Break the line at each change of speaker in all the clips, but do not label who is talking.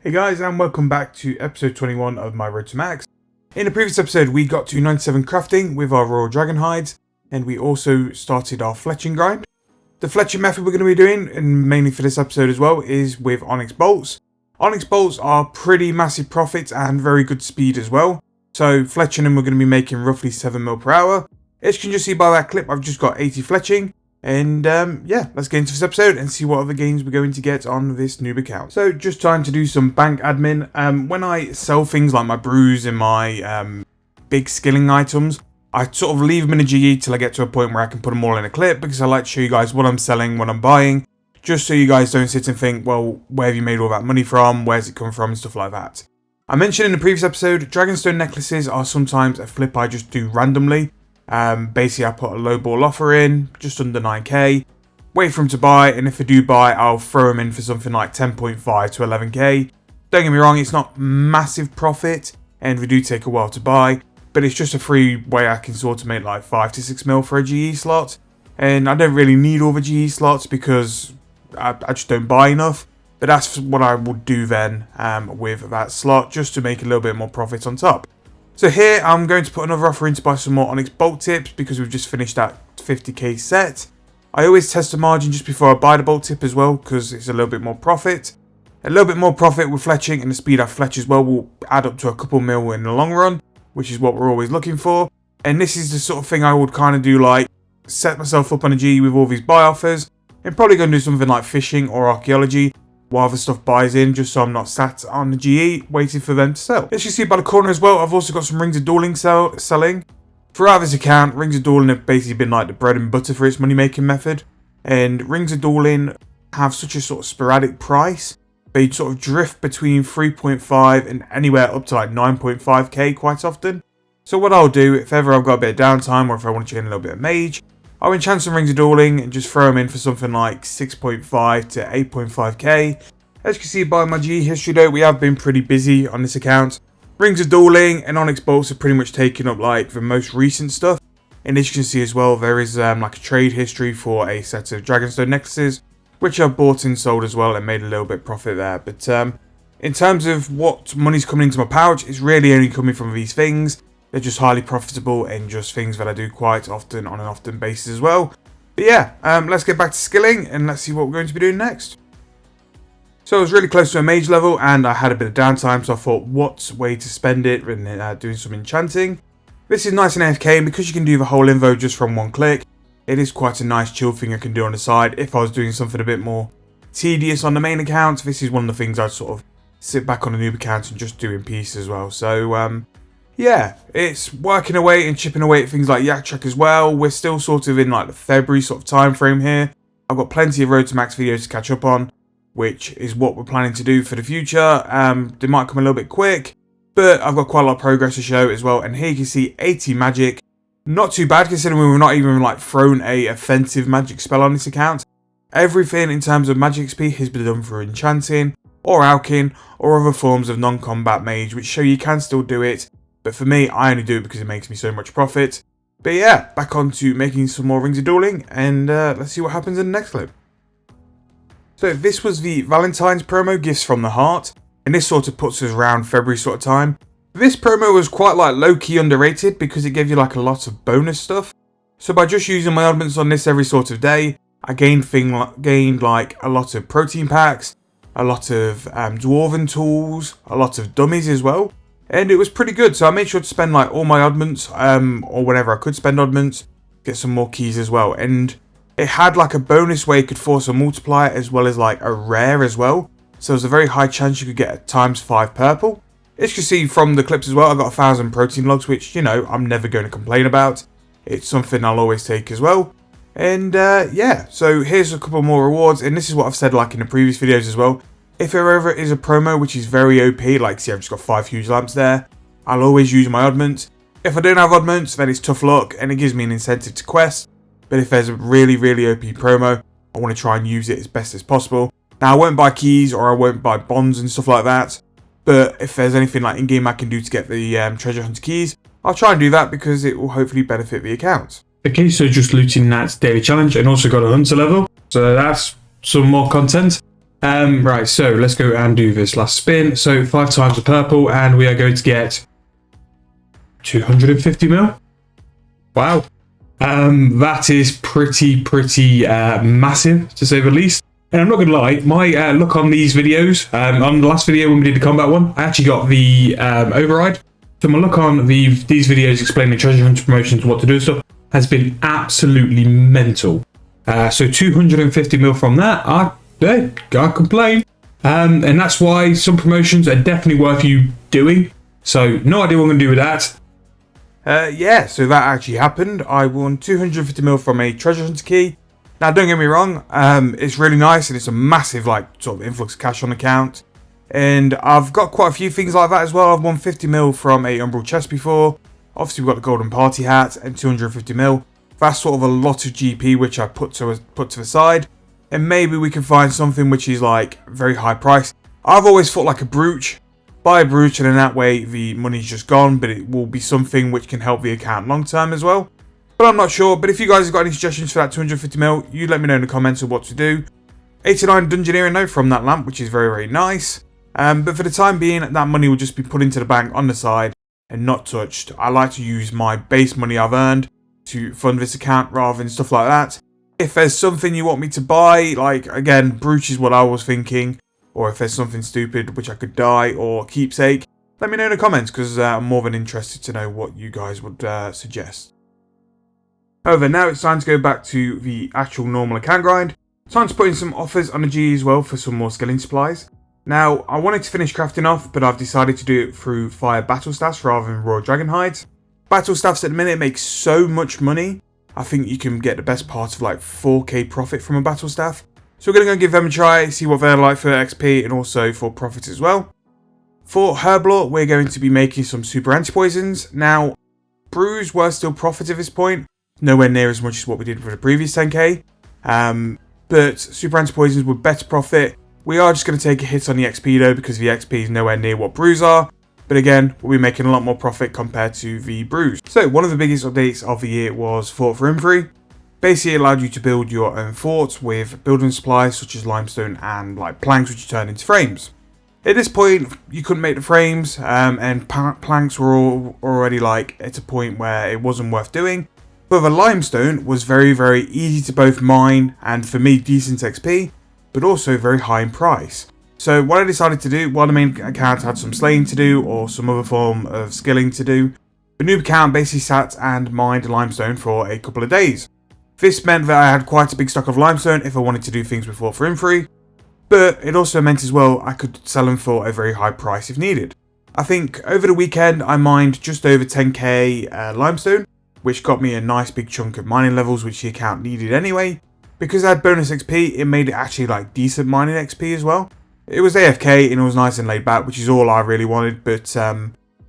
Hey guys, and welcome back to episode 21 of my Road to Max. In the previous episode we got to 97 crafting with our Royal Dragon hides, and we also started our fletching grind. The fletching method we're going to be doing, and mainly for this episode as well, is with onyx bolts. Onyx bolts are pretty massive profits and very good speed as well. So fletching them we're going to be making roughly 7 mil per hour. As you can just see by that clip, I've just got 80 fletching. And yeah, let's get into this episode and see what other gains we're going to get on this noob account. So just trying to do some bank admin. When I sell things like my brews and my big skilling items, I sort of leave them in a GE till I get to a point where I can put them all in a clip, because I like to show you guys what I'm selling, what I'm buying, just so you guys don't sit and think, well, where have you made all that money from, where's it come from, and stuff like that. I mentioned in the previous episode, Dragonstone necklaces are sometimes a flip I just do randomly. Basically I put a low ball offer in, just under 9k, wait for them to buy, and if I do buy, I'll throw them in for something like 10.5 to 11k. Don't get me wrong, it's not massive profit, and they do take a while to buy, but it's just a free way I can sort of make like 5 to 6 mil for a GE slot, and I don't really need all the GE slots because I just don't buy enough, but that's what I would do then with that slot, just to make a little bit more profit on top. So here I'm going to put another offer in to buy some more onyx bolt tips because we've just finished that 50k set. I always test the margin just before I buy the bolt tip as well, because it's a little bit more profit. A little bit more profit with fletching, and the speed I fletch as well will add up to a couple mil in the long run, which is what we're always looking for. And this is the sort of thing I would kind of do, like set myself up on a G with all these buy offers, and probably going to do something like fishing or archaeology while the stuff buys in, just so I'm not sat on the GE waiting for them to sell. As you see by the corner as well, I've also got some Rings of Dueling selling. Throughout this account, Rings of Dueling have basically been like the bread and butter for its money making method, and Rings of Dueling have such a sort of sporadic price. They sort of drift between 3.5 and anywhere up to like 9.5k quite often. So what I'll do, if ever I've got a bit of downtime, or if I want to chain a little bit of mage, I'll enchant some Rings of Dueling and just throw them in for something like 6.5 to 8.5k. As you can see by my GE history though, we have been pretty busy on this account. Rings of Dueling and onyx bolts have pretty much taken up like the most recent stuff. And as you can see as well, there is like a trade history for a set of Dragonstone necklaces, which I've bought and sold as well and made a little bit of profit there. But in terms of what money's coming into my pouch, it's really only coming from these things. They're just highly profitable and just things that I do quite often on an often basis as well. But yeah, let's get back to skilling and let's see what we're going to be doing next. So I was really close to a mage level and I had a bit of downtime, so I thought, what way to spend it and doing some enchanting. This is nice and AFK, and because you can do the whole invo just from one click, it is quite a nice chill thing I can do on the side. If I was doing something a bit more tedious on the main account, this is one of the things I'd sort of sit back on the noob account and just do in peace as well. So yeah, it's working away and chipping away at things like Yak Track as well. We're still sort of in like the February sort of time frame here. I've got plenty of Road to Max videos to catch up on, which is what we're planning to do for the future. They might come a little bit quick, but I've got quite a lot of progress to show as well. And here you can see 80 magic. Not too bad considering we've not even like thrown a offensive magic spell on this account. Everything in terms of magic XP has been done through enchanting or alching or other forms of non-combat mage, which show you can still do it. But for me, I only do it because it makes me so much profit. But yeah, back on to making some more Rings of Dueling, and let's see what happens in the next clip. So this was the Valentine's promo, Gifts from the Heart, and this sort of puts us around February sort of time. This promo was quite like low-key underrated because it gave you like a lot of bonus stuff. So by just using my oddments on this every sort of day, I gained like a lot of protein packs, a lot of dwarven tools, a lot of dummies as well. And it was pretty good, so I made sure to spend like all my oddments, or whenever I could spend oddments, get some more keys as well. And it had like a bonus where you could force a multiplier as well as like a rare as well. So there's a very high chance you could get a ×5 purple. As you can see from the clips as well, I got 1,000 protein logs, which, you know, I'm never going to complain about. It's something I'll always take as well. And yeah, so here's a couple more rewards, and this is what I've said like in the previous videos as well. If there ever is a promo which is very OP, like see I've just got 5 huge lamps there, I'll always use my oddments. If I don't have oddments, then it's tough luck and it gives me an incentive to quest. But if there's a really OP promo, I want to try and use it as best as possible. Now I won't buy keys or I won't buy bonds and stuff like that, but if there's anything like in-game I can do to get the treasure hunter keys, I'll try and do that because it will hopefully benefit the account. Okay, so just looting that daily challenge and also got a hunter level, so that's some more content. Right, so let's go and do this last spin. So 5 times the purple, and we are going to get 250 mil. Wow. That is pretty massive, to say the least. And I'm not going to lie, my look on these videos, on the last video when we did the combat one, I actually got the override. So my look on these videos explaining treasure hunt promotions, what to do and stuff, has been absolutely mental. So 250 mil from that, I can't complain. And that's why some promotions are definitely worth you doing. So no idea what I'm going to do with that. Yeah, so that actually happened. I won 250 mil from a treasure hunter key. Now, don't get me wrong, it's really nice and it's a massive, sort of influx of cash on account. And I've got quite a few things like that as well. I've won 50 mil from a umbral chest before. Obviously, we've got the golden party hat and 250 mil. That's sort of a lot of GP, which I put to the side. And maybe we can find something which is very high price. I've always thought like a brooch. Buy a brooch and in that way the money's just gone, but it will be something which can help the account long term as well. But I'm not sure. But if you guys have got any suggestions for that 250 mil, you let me know in the comments of what to do. 89 Dungeoneering note from that lamp, which is very nice. But for the time being, that money will just be put into the bank on the side and not touched. I like to use my base money I've earned to fund this account rather than stuff like that. If there's something you want me to buy, again, brooch is what I was thinking, or if there's something stupid which I could die or keepsake, let me know in the comments because I'm more than interested to know what you guys would suggest. However, now it's time to go back to the actual normal account grind. Time to put in some offers on the G as well for some more skilling supplies. Now, I wanted to finish crafting off, but I've decided to do it through fire battle staffs rather than raw dragon hides. Battle staffs at the minute make so much money. I think you can get the best part of 4k profit from a battle staff. So we're going to go give them a try, see what they're like for XP and also for profits as well. For Herblore, we're going to be making some super anti-poisons. Now, brews were still profit at this point. Nowhere near as much as what we did for the previous 10k. But super anti-poisons were better profit. We are just going to take a hit on the XP though because the XP is nowhere near what brews are. But again, we'll be making a lot more profit compared to the brews. So one of the biggest updates of the year was Fort for Infantry. Basically it allowed you to build your own fort with building supplies such as limestone and planks which you turn into frames. At this point you couldn't make the frames and planks were already at a point where it wasn't worth doing. But the limestone was very easy to both mine and for me decent XP, but also very high in price. So what I decided to do, while the main account had some slaying to do or some other form of skilling to do, the noob account basically sat and mined limestone for a couple of days. This meant that I had quite a big stock of limestone if I wanted to do things before for free, but it also meant as well I could sell them for a very high price if needed. I think over the weekend I mined just over 10k limestone, which got me a nice big chunk of mining levels which the account needed anyway. Because I had bonus XP, it made it actually decent mining XP as well. It was AFK and it was nice and laid back, which is all I really wanted, but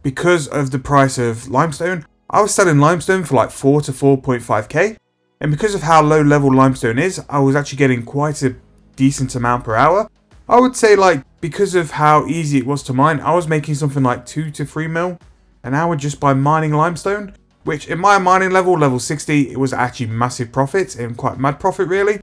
because of the price of limestone, I was selling limestone for 4 to 4.5k, and because of how low level limestone is, I was actually getting quite a decent amount per hour. I would say because of how easy it was to mine, I was making something like 2 to 3 mil an hour just by mining limestone, which in my mining level 60, it was actually massive profit and quite mad profit really.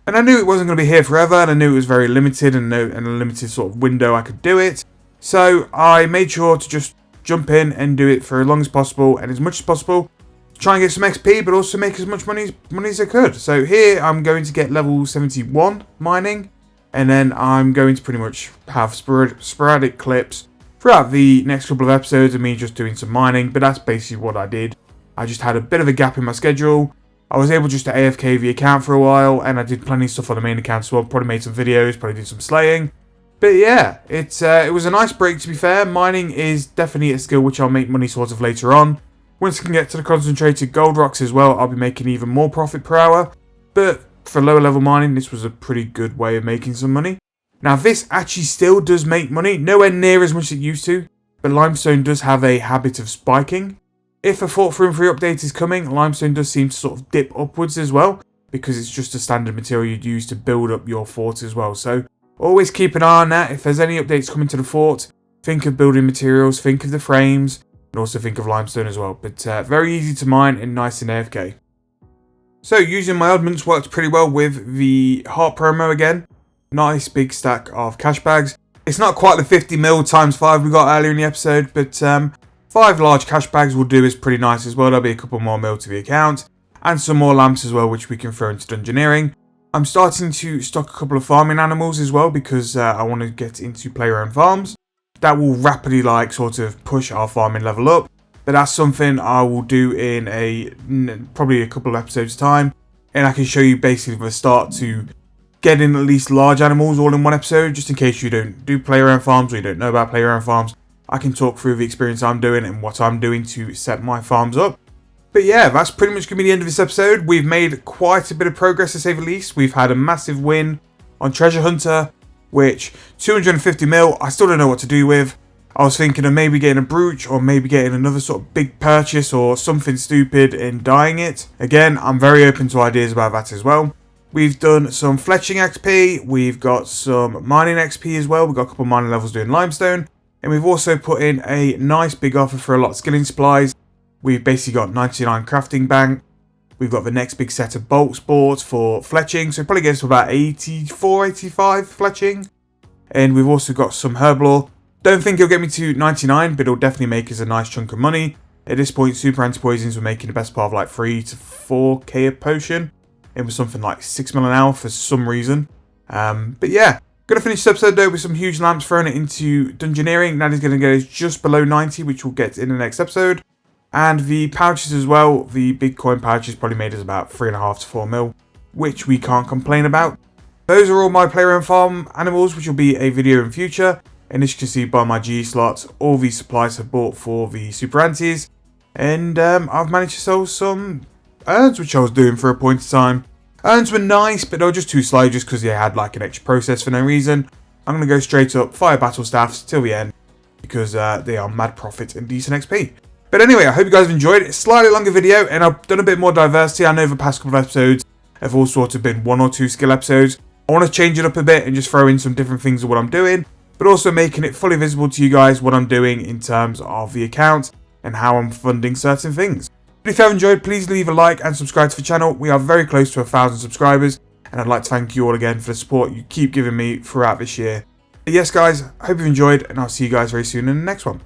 And I knew it wasn't going to be here forever, and I knew it was very limited and a limited sort of window I could do it. So I made sure to just jump in and do it for as long as possible and as much as possible. Try and get some XP, but also make as much money as I could. So here I'm going to get level 71 mining, and then I'm going to pretty much have sporadic clips throughout the next couple of episodes of me just doing some mining. But that's basically what I did. I just had a bit of a gap in my schedule. I was able just to AFK the account for a while, and I did plenty of stuff on the main account as well. Probably made some videos, probably did some slaying. But yeah, it was a nice break to be fair. Mining is definitely a skill which I'll make money sort of later on. Once I can get to the concentrated gold rocks as well, I'll be making even more profit per hour. But for lower level mining, this was a pretty good way of making some money. Now this actually still does make money, nowhere near as much as it used to, but limestone does have a habit of spiking. If a Fort for Free update is coming, limestone does seem to sort of dip upwards as well, because it's just a standard material you'd use to build up your fort as well. So always keep an eye on that. If there's any updates coming to the fort, think of building materials, think of the frames, and also think of limestone as well. But very easy to mine and nice in AFK. So using my oddments worked pretty well with the heart promo again. nice big stack of cash bags. It's not quite the 50 mil times 5 we got earlier in the episode, but 5 large cash bags will do is pretty nice as well. There'll be a couple more mil to the account, and some more lamps as well, which we can throw into dungeoneering. I'm starting to stock a couple of farming animals as well, because I want to get into player-owned farms. That will rapidly sort of push our farming level up, but that's something I will do in probably a couple of episodes time, and I can show you basically from the start to getting at least large animals all in one episode, just in case you don't do player-owned farms or you don't know about player-owned farms. I can talk through the experience I'm doing and what I'm doing to set my farms up. But yeah, that's pretty much going to be the end of this episode. We've made quite a bit of progress, to say the least. We've had a massive win on Treasure Hunter, which 250 mil, I still don't know what to do with. I was thinking of maybe getting a brooch or maybe getting another sort of big purchase or something stupid and dyeing it. Again, I'm very open to ideas about that as well. We've done some fletching XP, we've got some mining XP as well, we've got a couple of mining levels doing limestone, and we've also put in a nice big offer for a lot of skilling supplies. We've basically got 99 crafting bank, we've got the next big set of bulk sports for fletching, so it probably gets to about 84, 85 fletching, and we've also got some herb lore. Don't think it'll get me to 99, but it'll definitely make us a nice chunk of money. At this point, super anti-poisons were making the best part of like 3 to 4k a potion. It was something like 6 mil an hour for some reason. But yeah, gonna finish this episode though with some huge lamps, throwing it into dungeoneering. That is gonna get us just below 90, which we'll get in the next episode. And the pouches as well, the big coin pouches probably made us about 3.5 to 4 mil, which we can't complain about. Those are all my player-owned farm animals, which will be a video in future. And as you can see by my GE slots, all these supplies I've bought for the super antis. And I've managed to sell some urns, which I was doing for a point in time. Urns were nice, but they were just too slow just because they had like an extra process for no reason. I'm going to go straight up fire battle staffs till the end because they are mad profit and decent XP. But anyway, I hope you guys have enjoyed it. It's a slightly longer video and I've done a bit more diversity. I know the past couple of episodes have all sort of been 1 or 2 skill episodes. I want to change it up a bit and just throw in some different things of what I'm doing, but also making it fully visible to you guys what I'm doing in terms of the account and how I'm funding certain things. But if you have enjoyed, please leave a like and subscribe to the channel. We are very close to 1,000 subscribers, and I'd like to thank you all again for the support you keep giving me throughout this year. But yes guys, I hope you've enjoyed, and I'll see you guys very soon in the next one.